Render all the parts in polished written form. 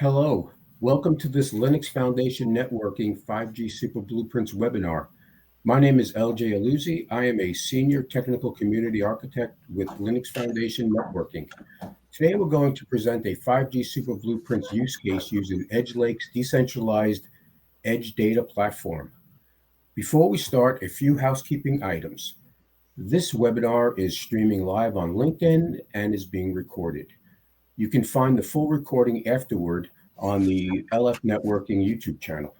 Hello, welcome to this Linux Foundation Networking 5G Super Blueprints webinar. My name is LJ Aluzzi. I am a Senior Technical Community Architect with Linux Foundation Networking. Today we're going to present a 5G Super Blueprints use case using EdgeLake's decentralized Edge Data Platform. Before we start, a few housekeeping items. This webinar is streaming live on LinkedIn and is being recorded. You can find the full recording afterward on the LF Networking YouTube channel.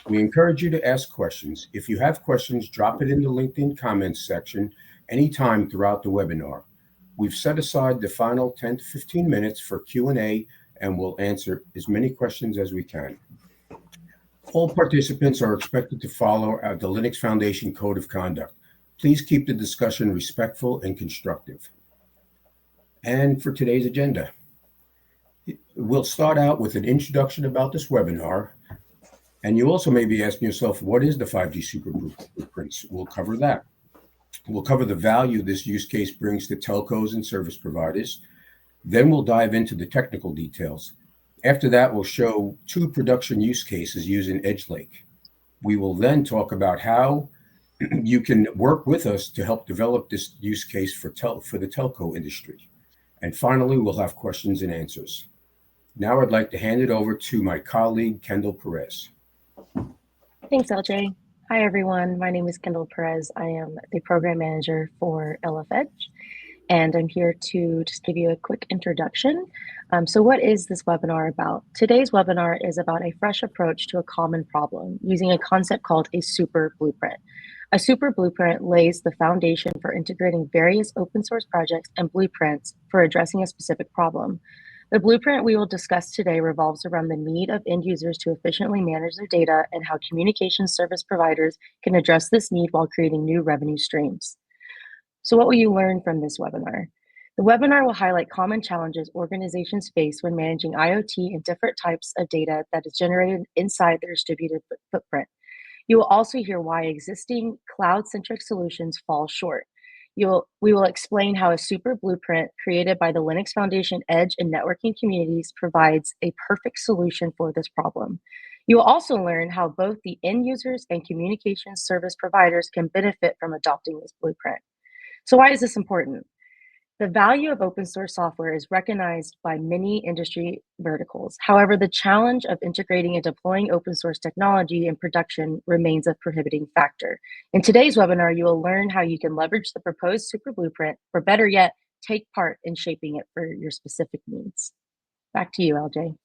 We encourage you to ask questions. If you have questions, drop it in the LinkedIn comments section anytime throughout the webinar. We've set aside the final 10 to 15 minutes for Q&A and we'll answer as many questions as we can. All participants are expected to follow the Linux Foundation Code of Conduct. Please keep the discussion respectful and constructive. And for today's agenda, we'll start out with an introduction about this webinar. And you also may be asking yourself, what is the 5G Super Blueprints? We'll cover that. We'll cover the value this use case brings to telcos and service providers. Then we'll dive into the technical details. After that, we'll show two production use cases using EdgeLake. We will then talk about how you can work with us to help develop this use case for the telco industry. And finally, we'll have questions and answers. Now I'd like to hand it over to my colleague, Kendall Perez. Thanks, LJ. Hi, everyone. My name is Kendall Perez. I am the program manager for LFN, and I'm here to just give you a quick introduction. So what is this webinar about? Today's webinar is about a fresh approach to a common problem using a concept called a super blueprint. A super blueprint lays the foundation for integrating various open source projects and blueprints for addressing a specific problem. The blueprint we will discuss today revolves around the need of end users to efficiently manage their data and how communication service providers can address this need while creating new revenue streams. So what will you learn from this webinar? The webinar will highlight common challenges organizations face when managing IoT and different types of data that is generated inside their distributed footprint. You will also hear why existing cloud-centric solutions fall short. We will explain how a super blueprint created by the Linux Foundation Edge and networking communities provides a perfect solution for this problem. You will also learn how both the end users and communications service providers can benefit from adopting this blueprint. So why is this important? The value of open source software is recognized by many industry verticals. However, the challenge of integrating and deploying open source technology in production remains a prohibiting factor. In today's webinar, you will learn how you can leverage the proposed super blueprint, or better yet, take part in shaping it for your specific needs. Back to you, LJ.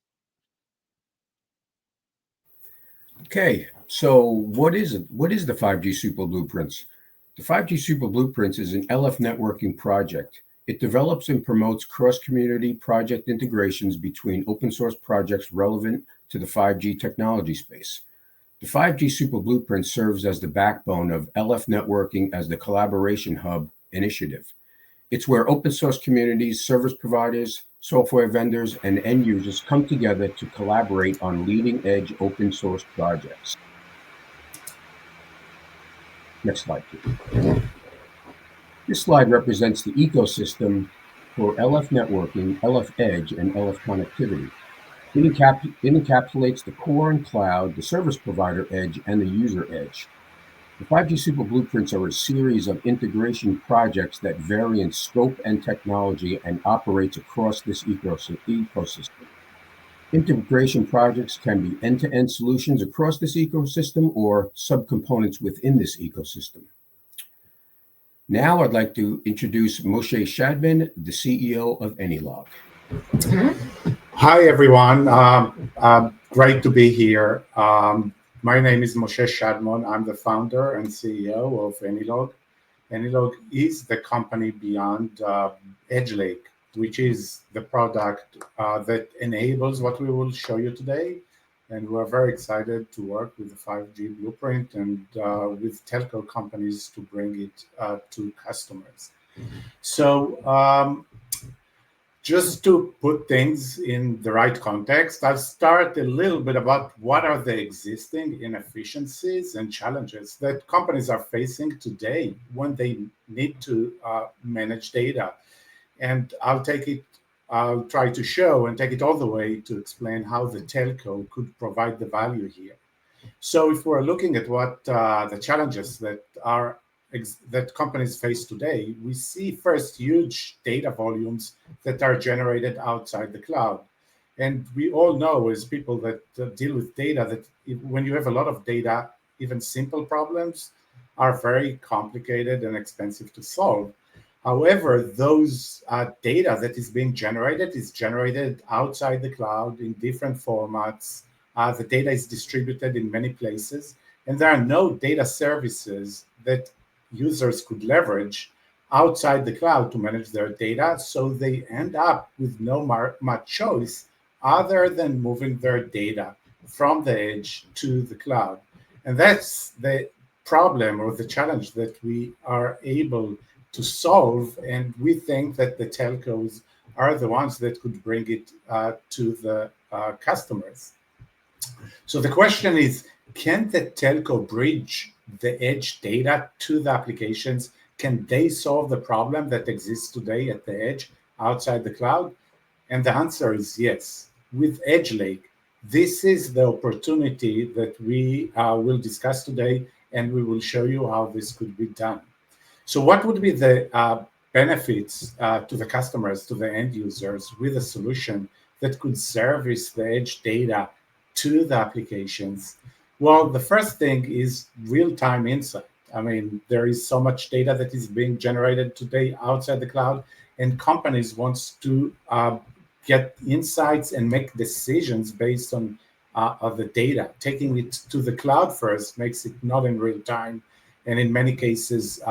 Okay, so what is it? What is the 5G Super Blueprints? The 5G Super Blueprints is an LF networking project. It develops and promotes cross-community project integrations between open source projects relevant to the 5G technology space. The 5G Super Blueprint serves as the backbone of LF networking as the collaboration hub initiative. It's where open source communities, service providers, software vendors, and end users come together to collaborate on leading edge open source projects. Next slide, please. This slide represents the ecosystem for LF networking, LF edge, and LF connectivity. It encapsulates the core and cloud, the service provider edge, and the user edge. The 5G Super Blueprints are a series of integration projects that vary in scope and technology and operates across this ecosystem. Integration projects can be end-to-end solutions across this ecosystem or subcomponents within this ecosystem. Now I'd like to introduce Moshe Shadman, the CEO of EdgeLake. Hi, everyone. Great to be here. My name is Moshe Shadman. I'm the founder and CEO of EdgeLake. EdgeLake is the company beyond EdgeLake, which is the product that enables what we will show you today. And we're very excited to work with the 5G Blueprint and with telco companies to bring it to customers. So just to put things in the right context, I'll start a little bit about what are the existing inefficiencies and challenges that companies are facing today when they need to manage data. And I'll take it I'll try to show and take it all the way to explain how the telco could provide the value here. So if we're looking at what the challenges that companies face today, we see first huge data volumes that are generated outside the cloud. And we all know as people that deal with data that when you have a lot of data, even simple problems are very complicated and expensive to solve. However, those data that is being generated is generated outside the cloud in different formats. The data is distributed in many places, and there are no data services that users could leverage outside the cloud to manage their data. So they end up with no much choice other than moving their data from the edge to the cloud. And that's the problem or the challenge that we are able to solve. And we think that the telcos are the ones that could bring it to the customers. So the question is, can the telco bridge the edge data to the applications? Can they solve the problem that exists today at the edge outside the cloud? And the answer is yes. With EdgeLake, this is the opportunity that we will discuss today, and we will show you how this could be done. So what would be the benefits to the customers, to the end users, with a solution that could service the edge data to the applications? Well, the first thing is real-time insight. I mean, there is so much data that is being generated today outside the cloud, and companies want to get insights and make decisions based on the data. Taking it to the cloud first makes it not in real time, and in many cases,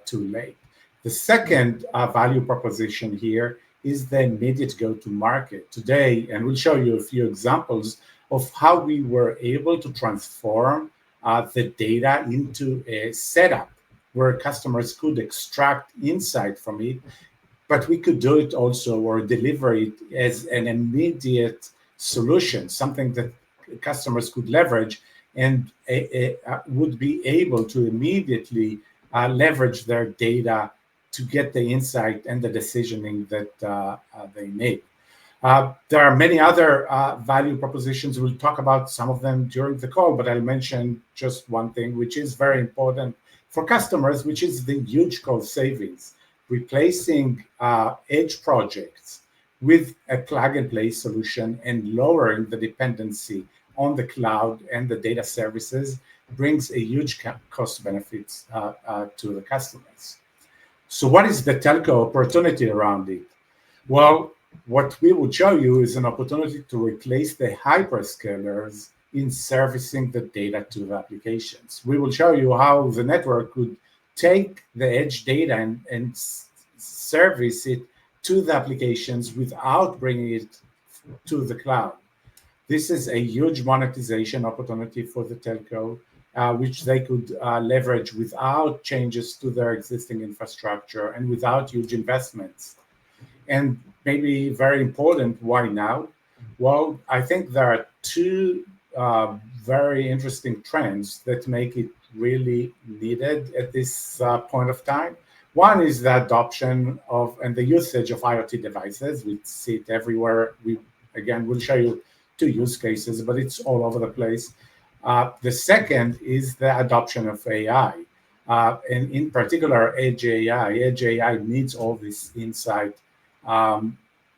too late. The second value proposition here is the immediate go-to-market today, and we'll show you a few examples of how we were able to transform the data into a setup where customers could extract insight from it, but we could do it also or deliver it as an immediate solution, something that customers could leverage and would be able to immediately leverage their data to get the insight and the decisioning that they need. There are many other value propositions. We'll talk about some of them during the call, but I'll mention just one thing, which is very important for customers, which is the huge cost savings. Replacing edge projects with a plug-and-play solution and lowering the dependency on the cloud and the data services brings a huge cost benefits to the customers. So what is the telco opportunity around it? Well, what we will show you is an opportunity to replace the hyperscalers in servicing the data to the applications. We will show you how the network could take the edge data and service it to the applications without bringing it to the cloud. This is a huge monetization opportunity for the telco, which they could leverage without changes to their existing infrastructure and without huge investments. And maybe very important, why now? Well, I think there are two very interesting trends that make it really needed at this point of time. One is the adoption of and the usage of IoT devices. We see it everywhere. We'll show you two use cases, but it's all over the place. The second is the adoption of AI, and in particular, Edge AI. Edge AI needs all this insight.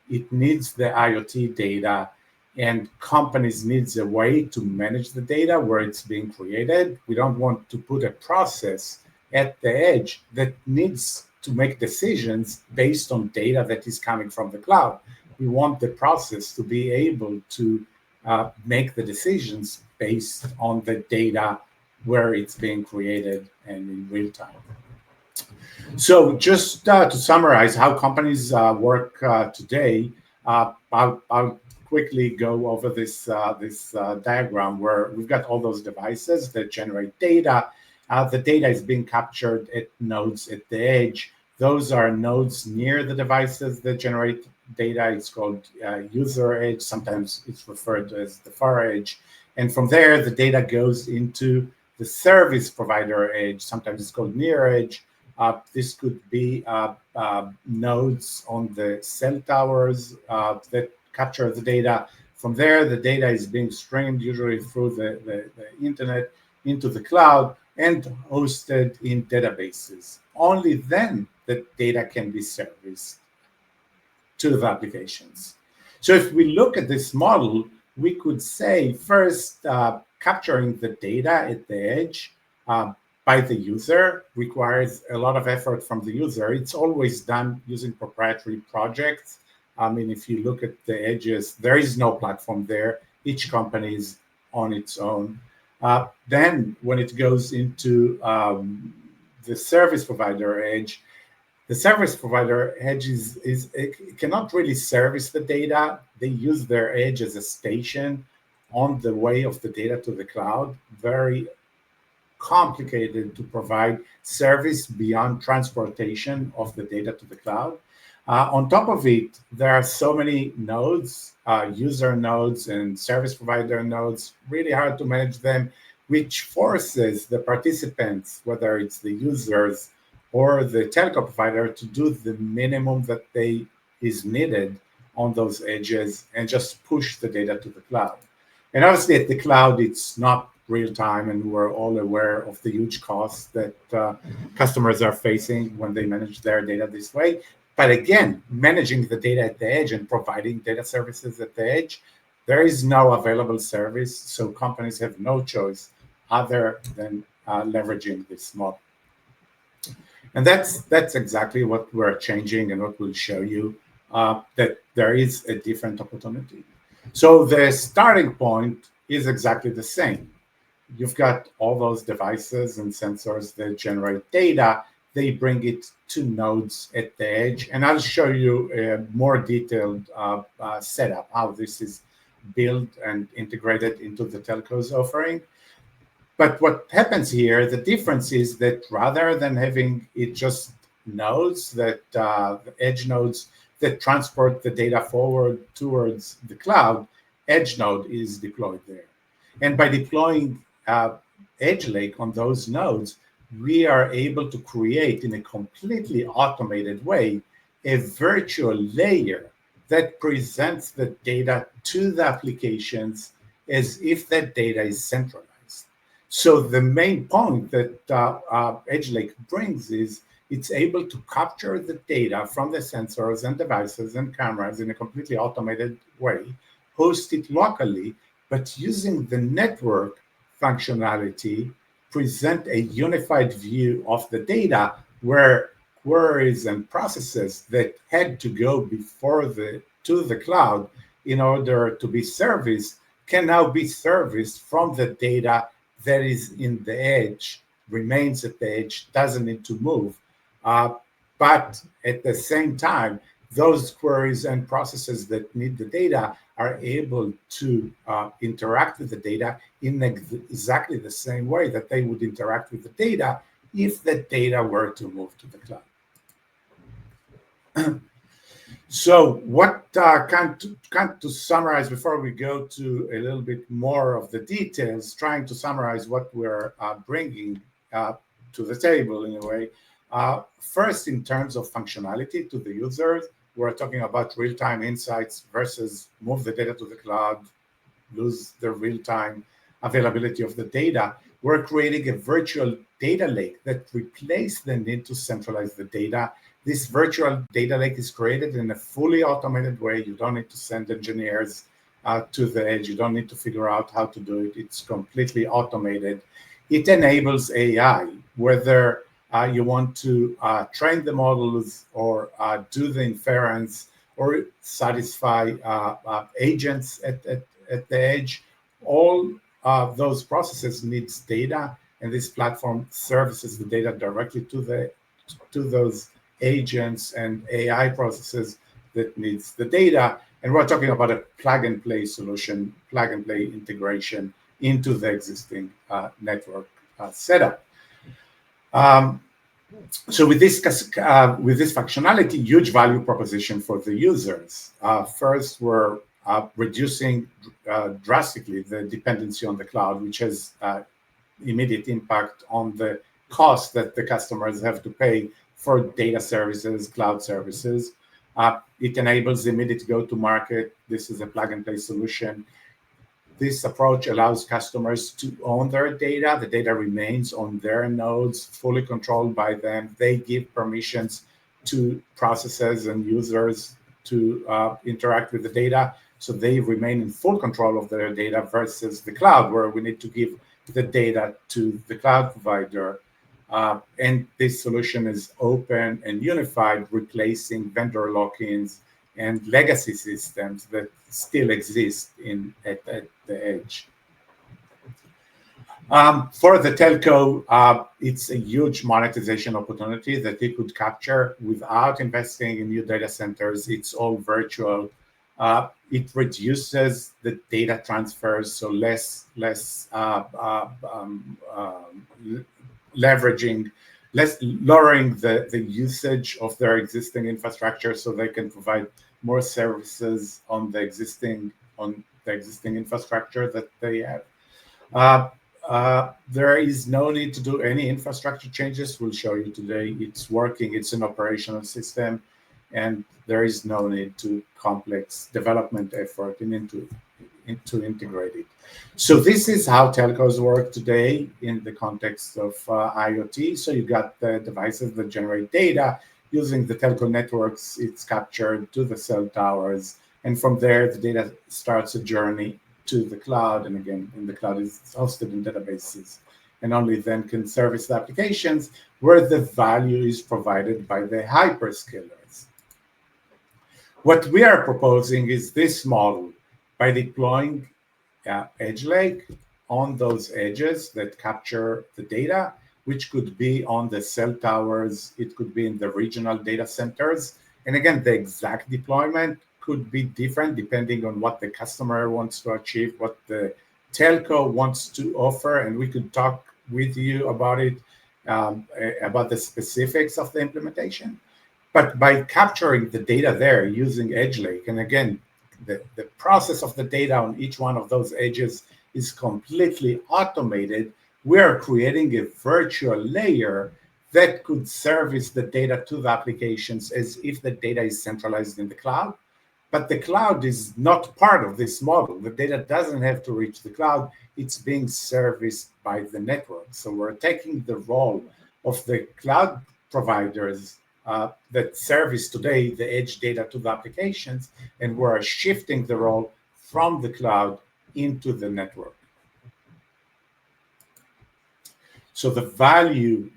It needs the IoT data, and companies needs a way to manage the data where it's being created. We don't want to put a process at the edge that needs to make decisions based on data that is coming from the cloud. We want the process to be able to make the decisions based on the data where it's being created and in real time. So just to summarize how companies work today, I'll quickly go over this diagram where we've got all those devices that generate data. The data is being captured at nodes at the edge. Those are nodes near the devices that generate data. It's called user edge. Sometimes it's referred to as the far edge. And from there, the data goes into the service provider edge. Sometimes it's called near edge. This could be nodes on the cell towers that capture the data. From there, the data is being streamed usually through the internet into the cloud and hosted in databases. Only then the data can be serviced to the applications. So if we look at this model, we could say first, capturing the data at the edge by the user requires a lot of effort from the user. It's always done using proprietary projects. I mean, if you look at the edges, there is no platform there. Each company is on its own. Then when it goes into the service provider edge, the service provider edge it cannot really service the data. They use their edge as a station on the way of the data to the cloud. Very complicated to provide service beyond transportation of the data to the cloud. On top of it, there are so many nodes, user nodes and service provider nodes, really hard to manage them, which forces the participants, whether it's the users or the telco provider, to do the minimum that is needed on those edges and just push the data to the cloud. And obviously at the cloud, it's not real time, and we're all aware of the huge costs that customers are facing when they manage their data this way. But again, managing the data at the edge and providing data services at the edge, there is no available service, so companies have no choice other than leveraging this model. And that's exactly what we're changing and what we'll show you, that there is a different opportunity. So the starting point is exactly the same. You've got all those devices and sensors that generate data. They bring it to nodes at the edge. And I'll show you a more detailed setup, how this is built and integrated into the telcos offering. But what happens here, the difference is that rather than having it just nodes, that edge nodes that transport the data forward towards the cloud, edge node is deployed there. And by deploying EdgeLake on those nodes, we are able to create in a completely automated way a virtual layer that presents the data to the applications as if that data is centralized. So the main point that EdgeLake brings is it's able to capture the data from the sensors and devices and cameras in a completely automated way, host it locally, but using the network functionality, present a unified view of the data where queries and processes that had to go before to the cloud in order to be serviced can now be serviced from the data that is in the edge, remains at the edge, doesn't need to move. But at the same time, those queries and processes that need the data are able to interact with the data in exactly the same way that they would interact with the data if the data were to move to the cloud. So what kind to summarize before we go to a little bit more of the details, trying to summarize what we're bringing to the table in a way. First, in terms of functionality to the users, we're talking about real-time insights versus move the data to the cloud, lose the real-time availability of the data. We're creating a virtual data lake that replaces the need to centralize the data. This virtual data lake is created in a fully automated way. You don't need to send engineers to the edge. You don't need to figure out how to do it. It's completely automated. It enables AI, whether you want to train the models or do the inference or satisfy agents at the edge. All those processes needs data, and this platform services the data directly to those agents and AI processes that needs the data. And we're talking about a plug-and-play solution, plug-and-play integration into the existing network setup. So with this functionality, huge value proposition for the users. First, we're reducing drastically the dependency on the cloud, which has immediate impact on the cost that the customers have to pay for data services, cloud services. It enables immediate go-to-market. This is a plug-and-play solution. This approach allows customers to own their data. The data remains on their nodes, fully controlled by them. They give permissions to processes and users to interact with the data, so they remain in full control of their data versus the cloud, where we need to give the data to the cloud provider. And this solution is open and unified, replacing vendor lock-ins and legacy systems that still exist at the edge. For the telco, it's a huge monetization opportunity that it could capture without investing in new data centers. It's all virtual. It reduces the data transfers, so less leveraging, lowering the usage of their existing infrastructure, so they can provide more services on the existing infrastructure that they have. There is no need to do any infrastructure changes. We'll show you today. It's working. It's an operational system, and there is no need to complex development effort into integrate it. So this is how telcos work today in the context of IoT. So you got the devices that generate data. Using the telco networks, it's captured to the cell towers, and from there the data starts a journey to the cloud, and again, in the cloud is hosted in databases, and only then can service the applications where the value is provided by the hyperscalers. What we are proposing is this model by deploying EdgeLake on those edges that capture the data, which could be on the cell towers, it could be in the regional data centers. And again, the exact deployment could be different depending on what the customer wants to achieve, what the telco wants to offer, and we could talk with you about it, about the specifics of the implementation. But by capturing the data there using EdgeLake, and again, the process of the data on each one of those edges is completely automated, we are creating a virtual layer that could service the data to the applications as if the data is centralized in the cloud. But the cloud is not part of this model. The data doesn't have to reach the cloud. It's being serviced by the network. So we're taking the role of the cloud providers that service today the edge data to the applications, and we're shifting the role from the cloud into the network. So the value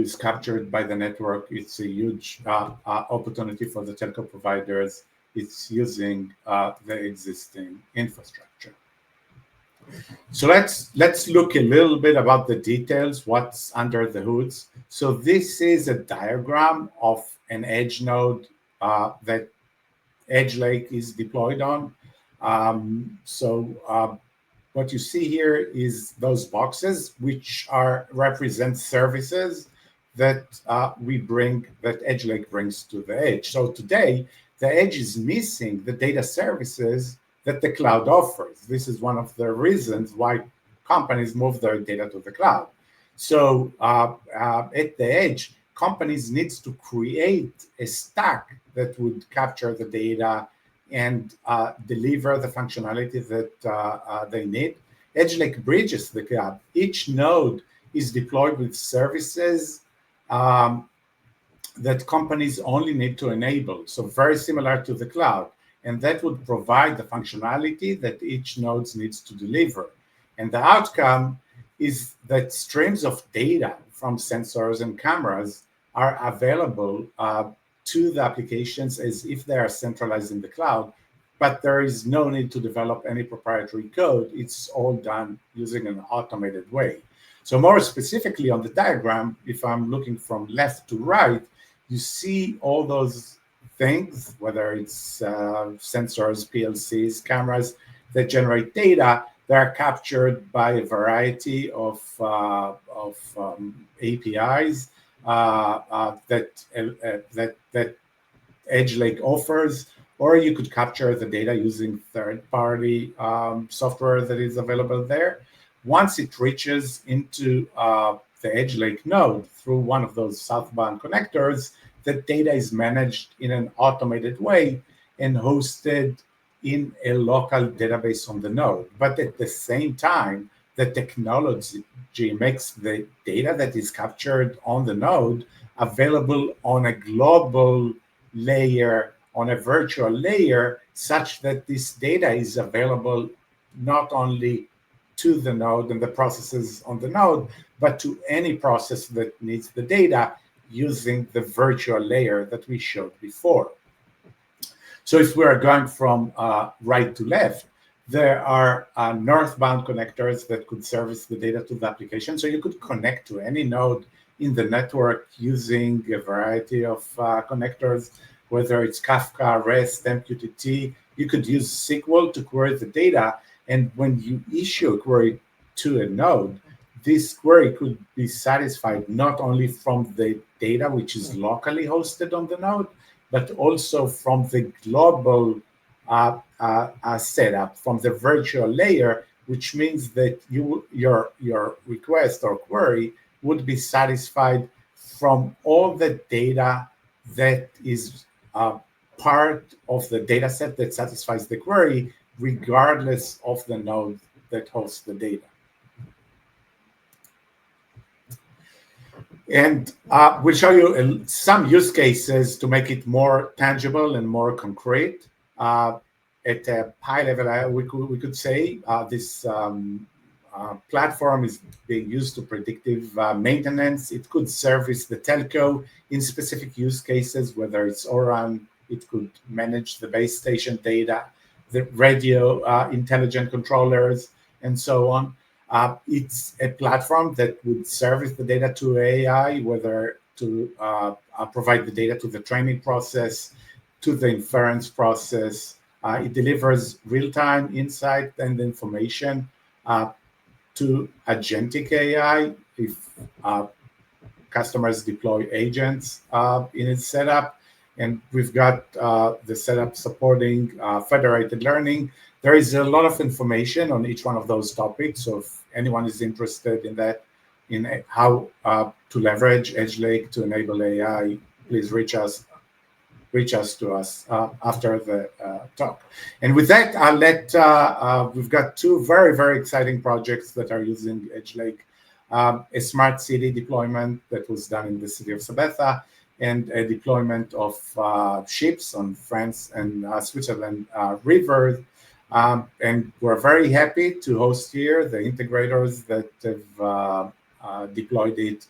is captured by the network. It's a huge opportunity for the telco providers. It's using the existing infrastructure. So let's look a little bit about the details, what's under the hoods. So this is a diagram of an edge node that EdgeLake is deployed on. What you see here is those boxes, which represent services that that EdgeLake brings to the edge. So today, the edge is missing the data services that the cloud offers. This is one of the reasons why companies move their data to the cloud. So at the edge, companies need to create a stack that would capture the data and deliver the functionality that they need. EdgeLake bridges the gap. Each node is deployed with services that companies only need to enable, so very similar to the cloud. And that would provide the functionality that each node needs to deliver. And the outcome is that streams of data from sensors and cameras are available to the applications as if they are centralized in the cloud, but there is no need to develop any proprietary code. It's all done using an automated way. So more specifically on the diagram, if I'm looking from left to right, you see all those things, whether it's sensors, PLCs, cameras that generate data, that are captured by a variety of APIs that EdgeLake offers, or you could capture the data using third-party software that is available there. Once it reaches into the EdgeLake node through one of those southbound connectors, the data is managed in an automated way and hosted in a local database on the node. But at the same time, the technology makes the data that is captured on the node available on a global layer, on a virtual layer, such that this data is available not only to the node and the processes on the node, but to any process that needs the data using the virtual layer that we showed before. So if we are going from right to left, there are northbound connectors that could service the data to the application. So you could connect to any node in the network using a variety of connectors, whether it's Kafka, REST, MQTT. You could use SQL to query the data. And when you issue a query to a node, this query could be satisfied not only from the data which is locally hosted on the node, but also from the global setup, from the virtual layer, which means that your request or query would be satisfied from all the data that is part of the data set that satisfies the query, regardless of the node that hosts the data. And we'll show you some use cases to make it more tangible and more concrete. At a high level, we could say this platform is being used to predictive maintenance. It could service the telco in specific use cases, whether it's O-RAN, it could manage the base station data, the radio intelligent controllers, and so on. It's a platform that would service the data to AI, whether to provide the data to the training process, to the inference process. It delivers real-time insight and information to agentic AI if customers deploy agents in its setup. And we've got the setup supporting federated learning. There is a lot of information on each one of those topics. So if anyone is interested in that, in how to leverage EdgeLake to enable AI, please reach us to us after the talk. And with that, I'll let, we've got two very, very exciting projects that are using EdgeLake. A smart city deployment that was done in the city of Sabetha, and a deployment of ships on France and Switzerland rivers. And we're very happy to host here the integrators that have deployed it,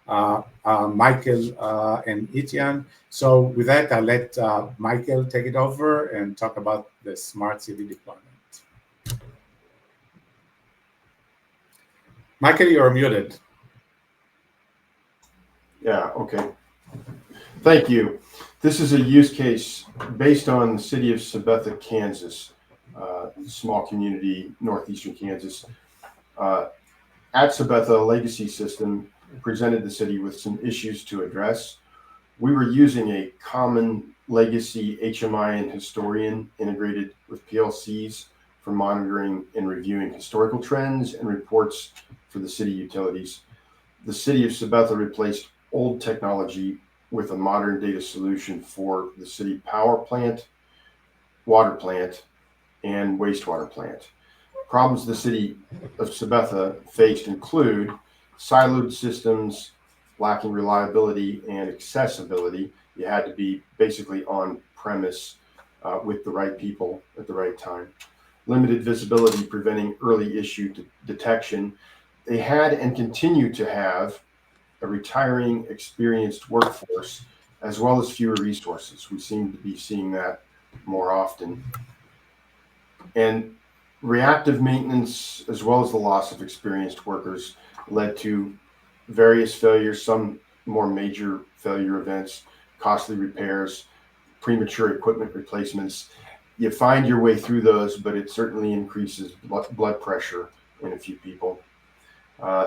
Michael and Etienne. So with that, I'll let Michael take it over and talk about the smart city deployment. Michael, you're muted. Yeah, okay. Thank you. This is a use case based on the city of Sabetha, Kansas, small community, northeastern Kansas. At Sabetha, a legacy system presented the city with some issues to address. We were using a common legacy HMI and historian integrated with PLCs for monitoring and reviewing historical trends and reports for the city utilities. The city of Sabetha replaced old technology with a modern data solution for the city power plant, water plant, and wastewater plant. Problems the city of Sabetha faced include siloed systems, lacking reliability and accessibility. You had to be basically on premise with the right people at the right time. Limited visibility, preventing early issue detection. They had and continue to have a retiring, experienced workforce, as well as fewer resources. We seem to be seeing that more often. And reactive maintenance, as well as the loss of experienced workers, led to various failures, some more major failure events, costly repairs, premature equipment replacements. You find your way through those, but it certainly increases blood pressure in a few people.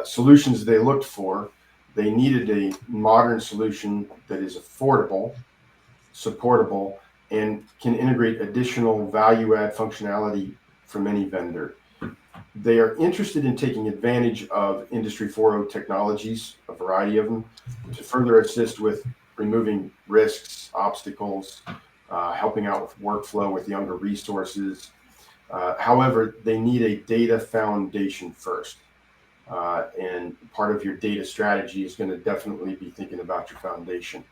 Solutions they looked for, they needed a modern solution that is affordable, supportable, and can integrate additional value-add functionality from any vendor. They are interested in taking advantage of Industry 4.0 technologies, a variety of them, to further assist with removing risks, obstacles, helping out with workflow with younger resources. However, they need a data foundation first. And part of your data strategy is going to definitely be thinking about your foundation.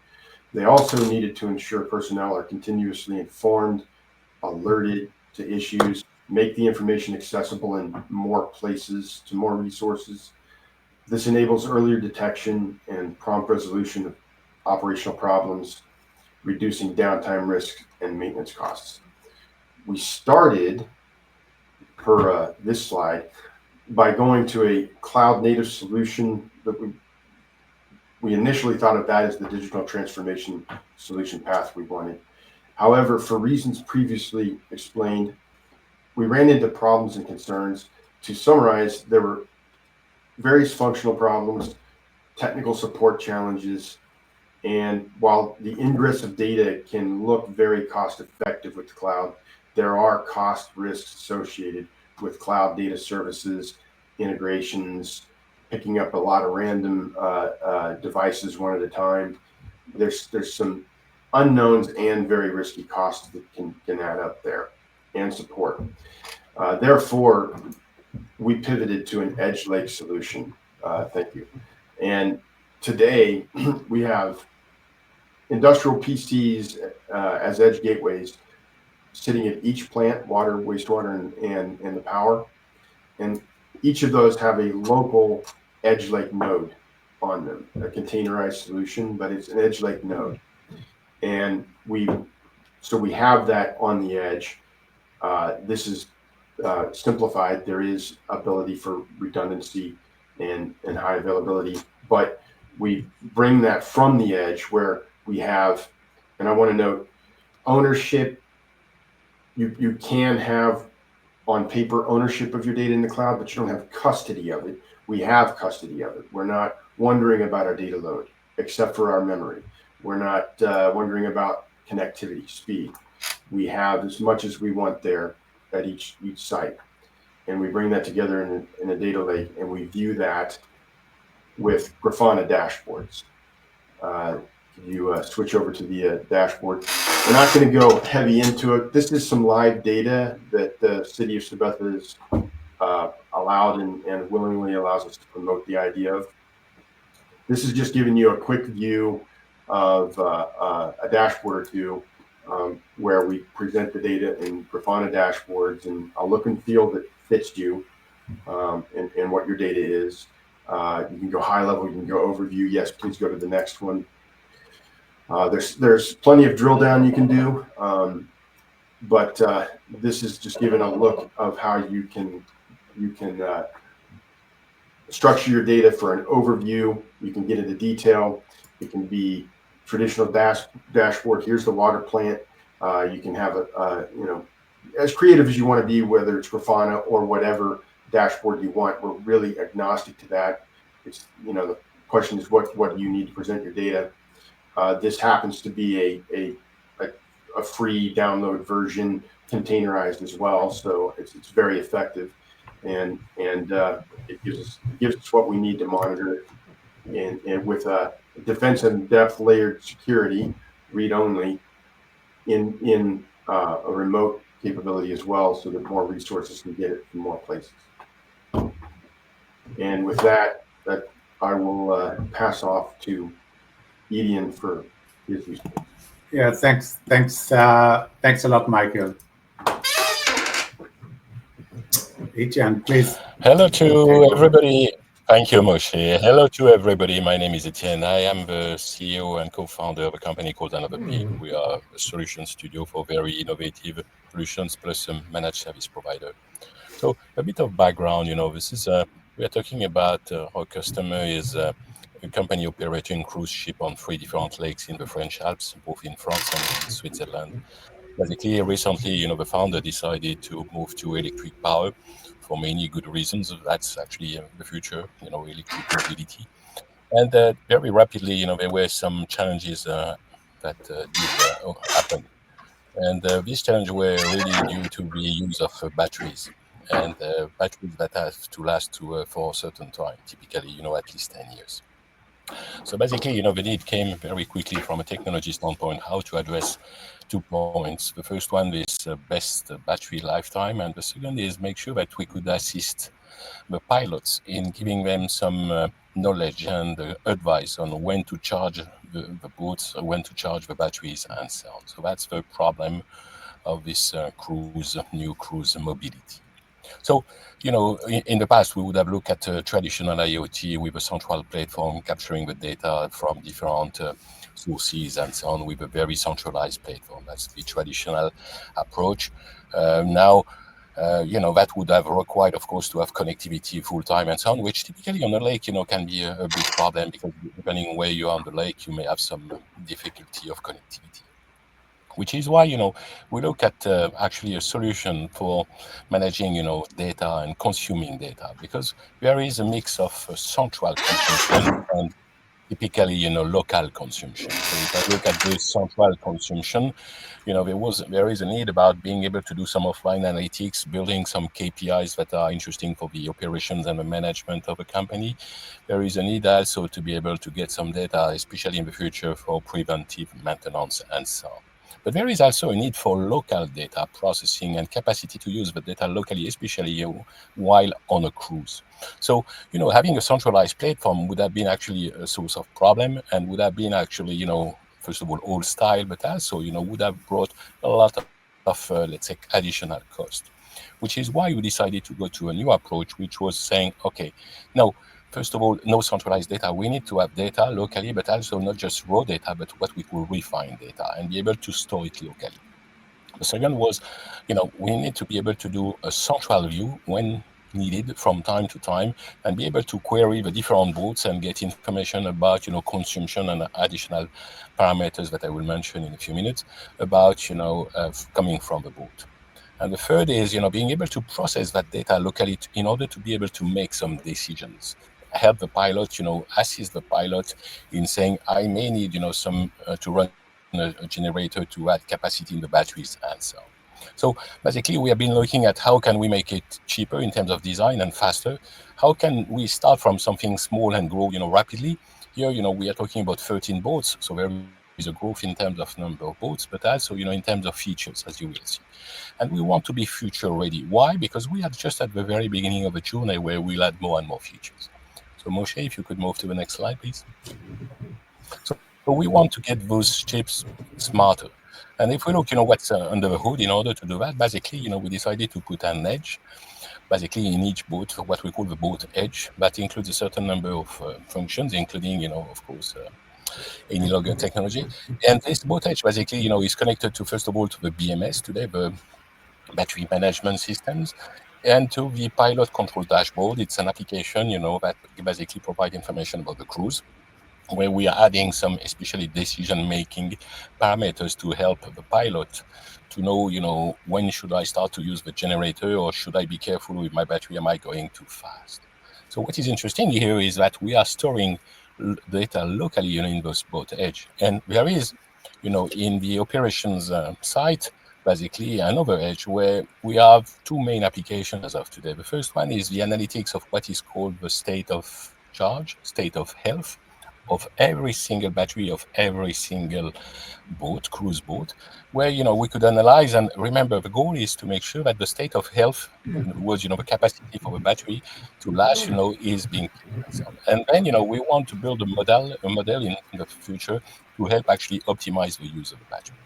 They also needed to ensure personnel are continuously informed, alerted to issues, make the information accessible in more places to more resources. This enables earlier detection and prompt resolution of operational problems, reducing downtime risk and maintenance costs. We started, per this slide, by going to a cloud native solution that we initially thought of that as the digital transformation solution path we wanted. However, for reasons previously explained, we ran into problems and concerns. To summarize, there were various functional problems, technical support challenges, and while the ingress of data can look very cost effective with the cloud, there are cost risks associated with cloud data services, integrations, picking up a lot of random devices one at a time. There's some unknowns and very risky costs that can add up there, and support. Therefore, we pivoted to an EdgeLake solution. Thank you. And today we have industrial PCs as edge gateways sitting at each plant, water, wastewater, and the power. And each of those have a local EdgeLake node on them, a containerized solution, but it's an EdgeLake node. And we have that on the edge. This is simplified. There is ability for redundancy and high availability, but we bring that from the edge where we have, and I want to note, ownership. You can have on paper ownership of your data in the cloud, but you don't have custody of it. We have custody of it. We're not wondering about our data load, except for our memory. We're not wondering about connectivity, speed. We have as much as we want there at each site. And we bring that together in a data lake, and we view that with Grafana dashboards. You switch over to the dashboard. We're not going to go heavy into it. This is some live data that the city of Sabetha has allowed and willingly allows us to promote the idea of. This is just giving you a quick view of a dashboard or two where we present the data in Grafana dashboards and a look and feel that fits you and what your data is. You can go high level, you can go overview. Yes, please go to the next one. There's plenty of drill down you can do, but this is just giving a look of how you can structure your data for an overview. You can get into detail. It can be traditional dashboard. Here's the water plant. You can have as creative as you want to be, whether it's Grafana or whatever dashboard you want. We're really agnostic to that. It's the question is what do you need to present your data. This happens to be a free download version, containerized as well, so it's very effective, and it gives us what we need to monitor it, and with a defense and depth layered security, read only, in a remote capability as well, so that more resources can get it from more places. And with that I will pass off to Edian for his use. Yeah, thanks a lot, Michael. Etienne, please. Hello to everybody. Thank you, Moshe. Hello to everybody. My name is Etienne. I am the CEO and co-founder of a company called Another Peak. We are a solution studio for very innovative solutions plus a managed service provider. So a bit of background, this is we are talking about our customer is a company operating cruise ship on 3 different lakes in the French Alps, both in France and in Switzerland. Basically, recently, the founder decided to move to electric power for many good reasons. That's actually the future, electric mobility. And very rapidly, there were some challenges that did happen. And these challenges were really due to the use of batteries. and batteries that have to last for a certain time, typically, at least 10 years. So basically, the need came very quickly from a technology standpoint, how to address 2 points. The first one is best battery lifetime, and the second is make sure that we could assist the pilots in giving them some knowledge and advice on when to charge the boats, when to charge the batteries, and so on. So that's the problem of this new cruise mobility. So, in the past, we would have looked at traditional IoT with a central platform capturing the data from different sources and so on with a very centralized platform. That's the traditional approach. Now, that would have required, of course, to have connectivity full time and so on, which typically on a lake, can be a big problem because depending where you are on the lake, you may have some difficulty of connectivity. Which is why, we look at actually a solution for managing, data and consuming data, because there is a mix of central consumption and typically, local consumption. So if I look at the central consumption, there is a need about being able to do some offline analytics, building some KPIs that are interesting for the operations and the management of a company. There is a need also to be able to get some data, especially in the future, for preventive maintenance and so on. But there is also a need for local data processing and capacity to use the data locally, especially while on a cruise. So, having a centralized platform would have been actually a source of problem and would have been actually, first of all, old style, but also, would have brought a lot of, let's say, additional cost, which is why we decided to go to a new approach, which was saying, okay, no, first of all, no centralized data. We need to have data locally, but also not just raw data, but what we call refined data and be able to store it locally. The second was, we need to be able to do a central view when needed from time to time and be able to query the different boats and get information about, consumption and additional parameters that I will mention in a few minutes about, coming from the boat. And the third is, being able to process that data locally in order to be able to make some decisions, help the pilot, assist the pilot in saying, I may need, some to run a generator to add capacity in the batteries and so on. So basically, we have been looking at how can we make it cheaper in terms of design and faster. How can we start from something small and grow, rapidly? Here, we are talking about 13 boats, so there is a growth in terms of number of boats, but also, in terms of features, as you will see. And we want to be future ready. Why? Because we are just at the very beginning of a journey where we'll add more and more features. So Moshe, if you could move to the next slide, please. So we want to get those chips smarter. And if we look, what's under the hood, in order to do that, basically, we decided to put an edge, basically in each boat, what we call the boat edge. That includes a certain number of functions, including, of course, EdgeLake technology. And this boat edge, basically, is connected to, first of all, to the BMS today, the battery management systems, and to the pilot control dashboard. It's an application, that basically provides information about the cruise, where we are adding some especially decision-making parameters to help the pilot to know, when should I start to use the generator, or should I be careful with my battery? Am I going too fast? So what is interesting here is that we are storing data locally, in those boat edge. And there is, in the operations site, basically another edge where we have two main applications as of today. The first one is the analytics of what is called the state of charge, state of health of every single battery of every single boat, cruise boat, where, we could analyze. And remember, the goal is to make sure that the state of health, in other words, the capacity for the battery to last, is being kept. And then, we want to build a model in the future to help actually optimize the use of the battery.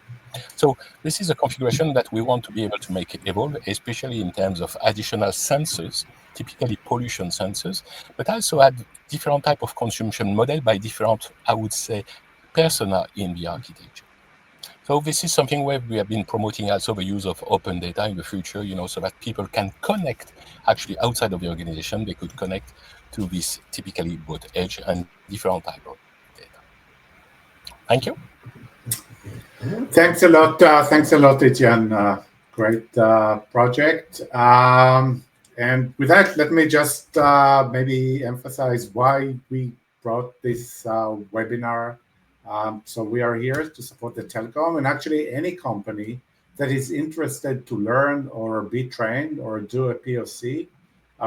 So this is a configuration that we want to be able to make evolve, especially in terms of additional sensors, typically pollution sensors, but also add different type of consumption model by different, I would say, persona in the architecture. So this is something where we have been promoting also the use of open data in the future, so that people can connect actually outside of the organization. They could connect to this typically both edge and different type of data. Thank you. Thanks a lot. Thanks a lot, Etienne. Great project. And with that, let me just maybe emphasize why we brought this webinar. So we are here to support the telecom, and actually any company that is interested to learn or be trained or do a POC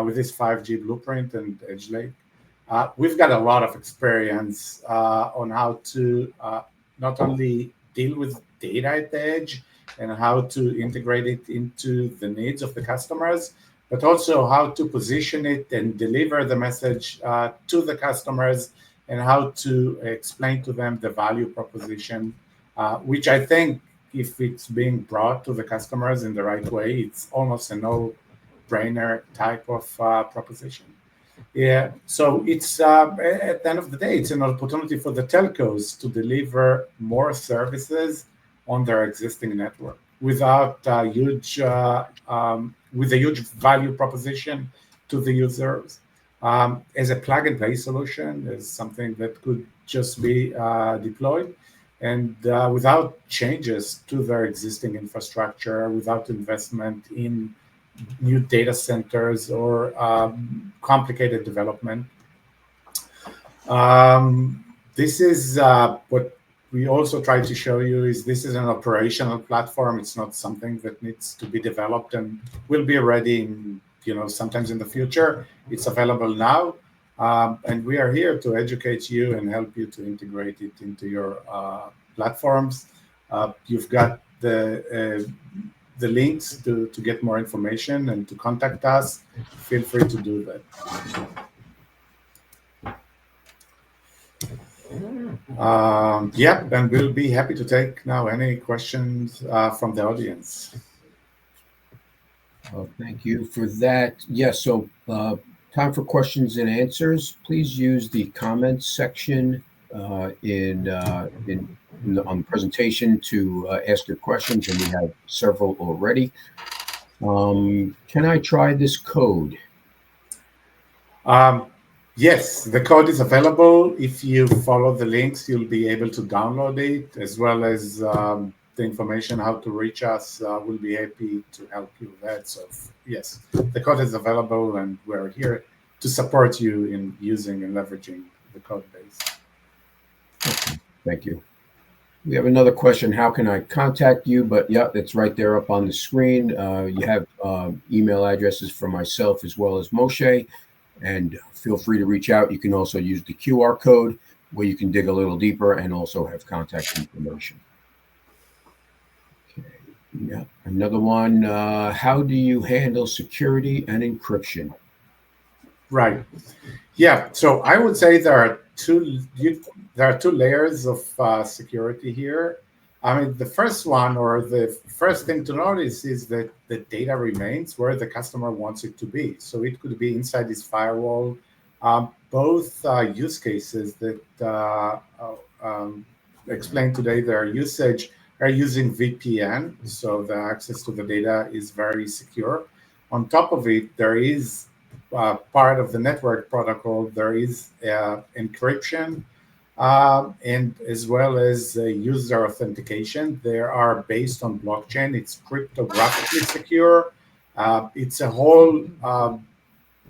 with this 5G blueprint and EdgeLake. We've got a lot of experience on how to not only deal with data at the edge and how to integrate it into the needs of the customers, but also how to position it and deliver the message to the customers and how to explain to them the value proposition, which I think if it's being brought to the customers in the right way, it's almost a no-brainer type of proposition. Yeah, so it's at the end of the day, it's an opportunity for the telcos to deliver more services on their existing network without with a huge value proposition to the users. As a plug-and-play solution, is something that could just be deployed and without changes to their existing infrastructure, without investment in new data centers or complicated development. This is what we also try to show you is this is an operational platform. It's not something that needs to be developed and will be ready in, sometimes in the future. It's available now. And we are here to educate you and help you to integrate it into your platforms. You've got the links to get more information and to contact us. Feel free to do that. And we'll be happy to take now any questions from the audience. Thank you for that. Yes, so time for questions and answers. Please use the comments section on the presentation to ask your questions, and we have several already. Can I try this code? Yes, the code is available. If you follow the links, you'll be able to download it, as well as the information how to reach us. We'll be happy to help you with that. So yes, the code is available, and we're here to support you in using and leveraging the code base. Okay, thank you. We have another question. How can I contact you? But yeah, it's right there up on the screen. You have email addresses for myself as well as Moshe, and feel free to reach out. You can also use the QR code where you can dig a little deeper and also have contact information. Okay. Yeah, another one. How do you handle security and encryption? Right. Yeah. So I would say there are two layers of security here. I mean, the first one, or the first thing to notice, is that the data remains where the customer wants it to be. So it could be inside this firewall. Both use cases that explained today, their usage are using VPN, so the access to the data is very secure. On top of it, there is part of the network protocol, there is encryption, and as well as user authentication. They are based on blockchain. It's cryptographically secure. It's a whole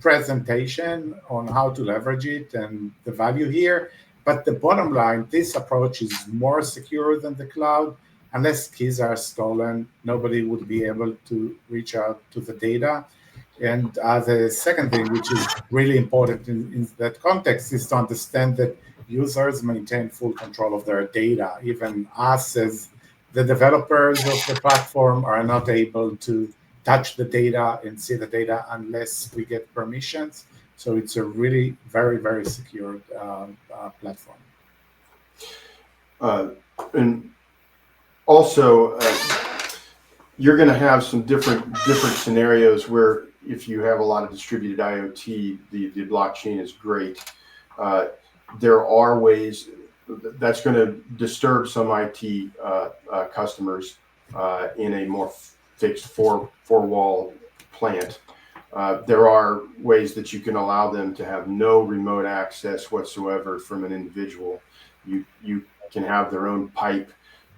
presentation on how to leverage it and the value here. But the bottom line, this approach is more secure than the cloud. Unless keys are stolen, nobody would be able to reach out to the data. And the second thing, which is really important in that context, is to understand that users maintain full control of their data. Even us as the developers of the platform are not able to touch the data and see the data unless we get permissions. So it's a really very, very secure platform. And also, you're going to have some different scenarios where if you have a lot of distributed IoT, the blockchain is great. There are ways that's going to disturb some IT customers in a more fixed four-wall plant. There are ways that you can allow them to have no remote access whatsoever from an individual. You can have their own pipe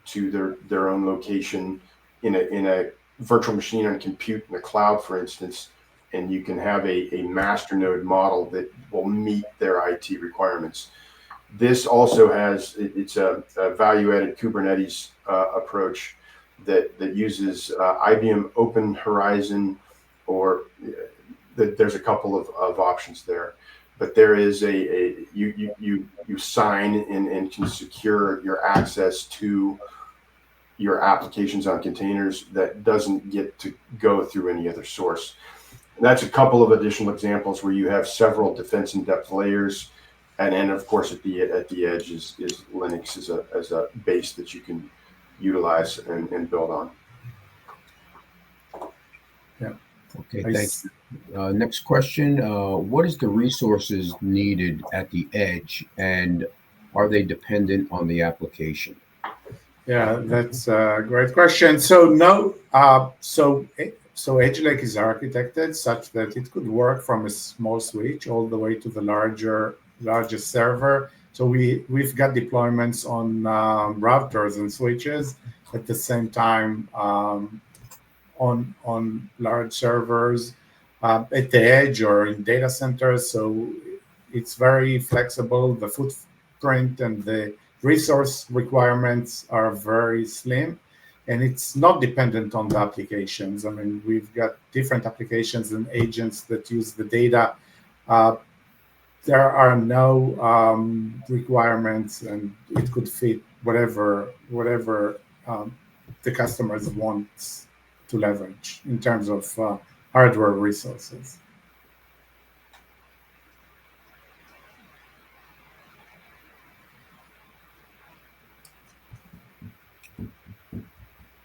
to their own location in a virtual machine on compute in the cloud, for instance, and you can have a master node model that will meet their IT requirements. This also has, it's a value-added Kubernetes approach that uses IBM Open Horizon, or there's a couple of options there. But there is you sign and can secure your access to your applications on containers that doesn't get to go through any other source. And that's a couple of additional examples where you have several defense in depth layers, and then of course at the edge is Linux as a base that you can utilize and build on. Yeah. Okay, thank you. Next question. What is the resources needed at the edge, and are they dependent on the application? Yeah, that's a great question. So no, so EdgeLake is architected such that it could work from a small switch all the way to the largest server. So we've got deployments on routers and switches at the same time on large servers at the edge or in data centers. So it's very flexible. The footprint and the resource requirements are very slim, and it's not dependent on the applications. I mean, we've got different applications and agents that use the data. There are no requirements, and it could fit whatever the customers want to leverage in terms of hardware resources.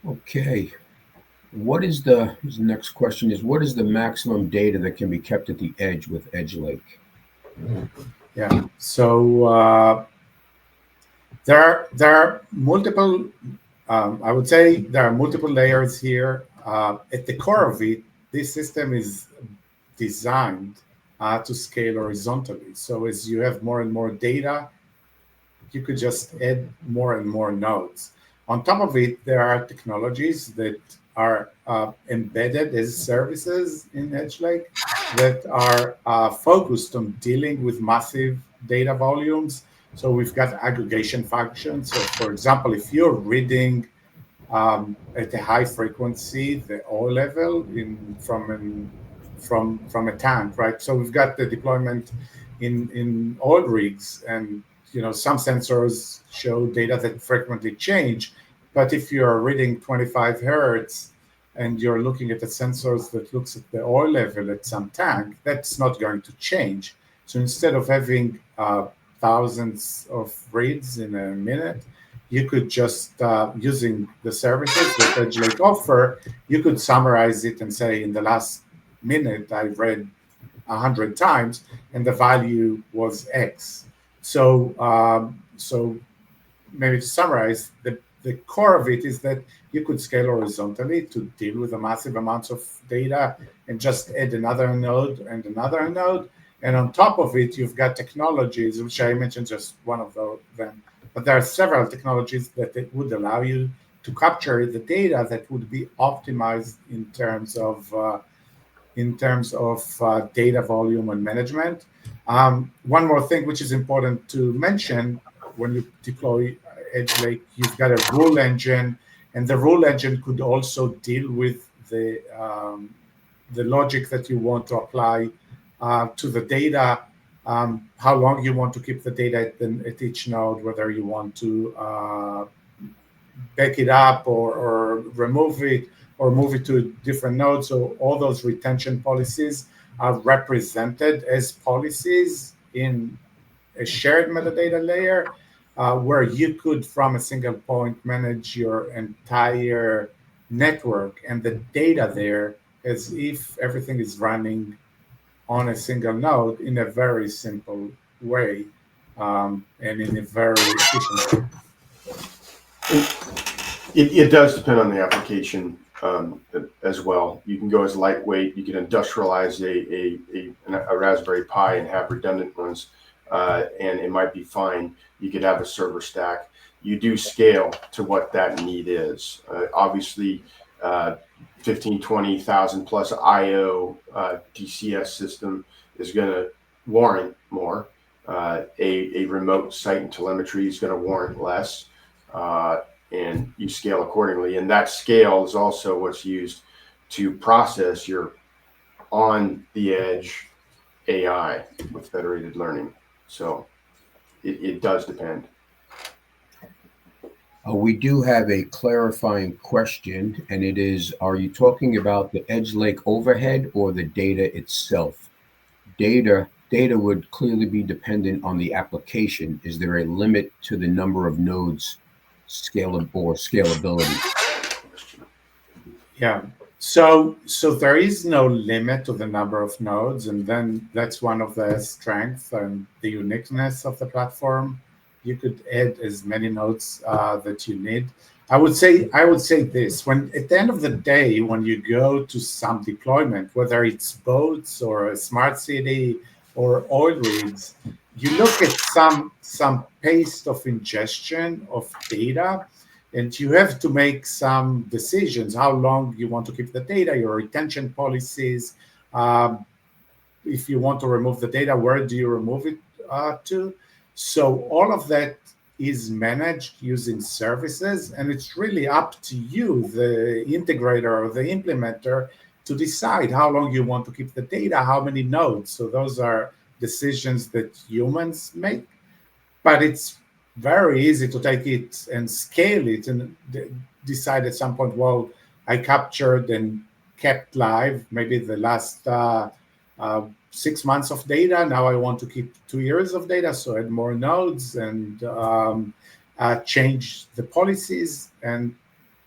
Okay. What is the next question is, what is the maximum data that can be kept at the edge with EdgeLake? Yeah, so there are multiple, I would say there are multiple layers here. At the core of it, this system is designed to scale horizontally. So as you have more and more data, you could just add more and more nodes. On top of it, there are technologies that are embedded as services in EdgeLake that are focused on dealing with massive data volumes. So we've got aggregation functions. So for example, if you're reading at a high frequency the oil level from a tank, right? So we've got the deployment in oil rigs, and some sensors show data that frequently change. But if you're reading 25 hertz and you're looking at the sensors that looks at the oil level at some tank, that's not going to change. So instead of having thousands of reads in a minute, you could just, using the services that EdgeLake offer, you could summarize it and say, in the last minute, I read 100 times, and the value was X. So, so maybe to summarize, the core of it is that you could scale horizontally to deal with the massive amounts of data and just add another node and another node. And on top of it, you've got technologies, which I mentioned just one of them, but there are several technologies that would allow you to capture the data that would be optimized in terms of data volume and management. One more thing which is important to mention: when you deploy EdgeLake, you've got a rule engine, and the rule engine could also deal with the logic that you want to apply to the data, how long you want to keep the data at each node, whether you want to back it up or remove it or move it to a different node. So all those retention policies are represented as policies in a shared metadata layer, where you could, from a single point, manage your entire network and the data there as if everything is running on a single node in a very simple way, and in a very efficient way. It does depend on the application as well. You can go as lightweight. You can industrialize a Raspberry Pi and have redundant ones, and it might be fine. You could have a server stack. You do scale to what that need is. Obviously, 15, 20,000 plus IO DCS system is going to warrant more. A remote site and telemetry is going to warrant less. and you scale accordingly. And that scale is also what's used to process your on the edge AI with federated learning. So it does depend. We do have a clarifying question, and it is, are you talking about the EdgeLake overhead or the data itself? Data would clearly be dependent on the application. Is there a limit to the number of nodes scalability? Yeah. So there is no limit to the number of nodes, and then that's one of the strengths and the uniqueness of the platform. You could add as many nodes that you need. I would say this: when at the end of the day, when you go to some deployment, whether it's boats or a smart city or oil rigs, you look at some pace of ingestion of data, and you have to make some decisions how long you want to keep the data, your retention policies. um, if you want to remove the data, where do you remove it to? So all of that is managed using services, and it's really up to you, the integrator or the implementer, to decide how long you want to keep the data, how many nodes. So those are decisions that humans make, but it's very easy to take it and scale it and decide at some point, well, I captured and kept live maybe the last 6 months of data. Now I want to keep 2 years of data, so add more nodes and change the policies. And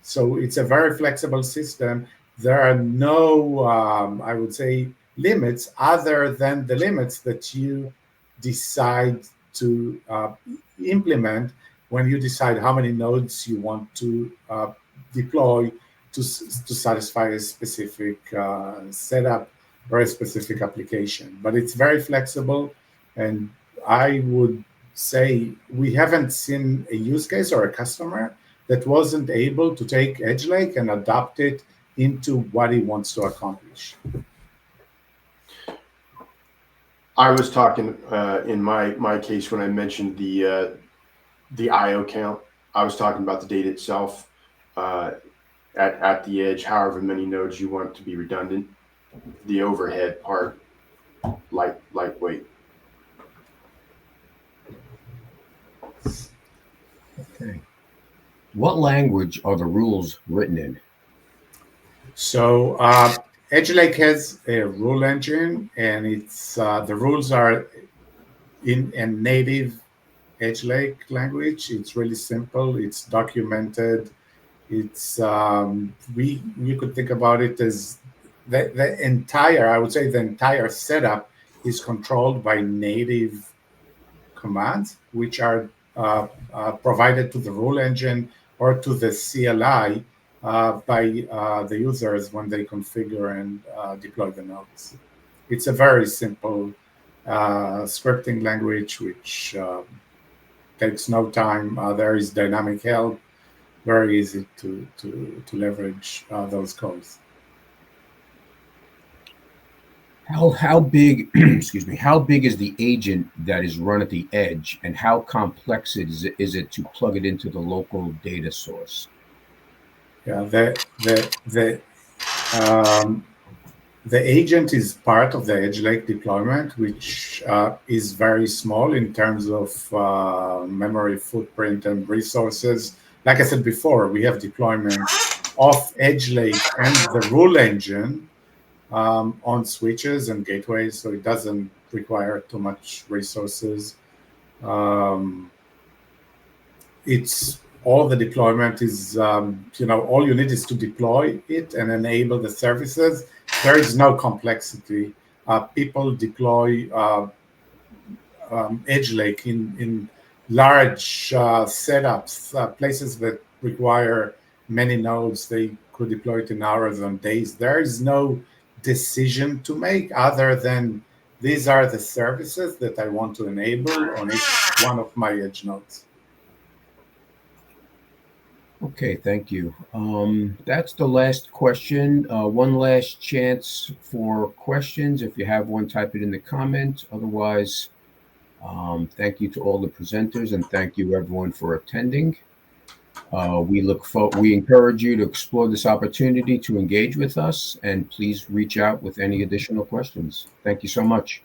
so it's a very flexible system. There are no, I would say, limits other than the limits that you decide to implement when you decide how many nodes you want to deploy to satisfy a specific setup or a specific application. But it's very flexible, and I would say we haven't seen a use case or a customer that wasn't able to take EdgeLake and adapt it into what he wants to accomplish. I was talking in my case when I mentioned the IO count. I was talking about the data itself at the edge, however many nodes you want to be redundant. The overhead part, lightweight. Okay. What language are the rules written in? So EdgeLake has a rule engine, and it's the rules are in a native EdgeLake language. It's really simple. It's documented. It's you could think about it as the entire, I would say, the entire setup is controlled by native commands, which are provided to the rule engine or to the CLI by the users when they configure and deploy the nodes. It's a very simple scripting language, which takes no time. There is dynamic help, very easy to leverage those codes. How big, excuse me, how big is the agent that is run at the edge, and how complex is it to plug it into the local data source? Yeah, the agent is part of the EdgeLake deployment, which is very small in terms of memory footprint and resources. Like I said before, we have deployment of EdgeLake and the rule engine on switches and gateways, so it doesn't require too much resources. It's all the deployment is, all you need is to deploy it and enable the services. There is no complexity. People deploy EdgeLake in large setups, places that require many nodes. They could deploy it in hours and days. There is no decision to make other than these are the services that I want to enable on each one of my edge nodes. Okay, thank you. That's the last question. One last chance for questions. If you have one, type it in the comments. Otherwise, thank you to all the presenters, and thank you everyone for attending. We encourage you to explore this opportunity to engage with us, and please reach out with any additional questions. Thank you so much.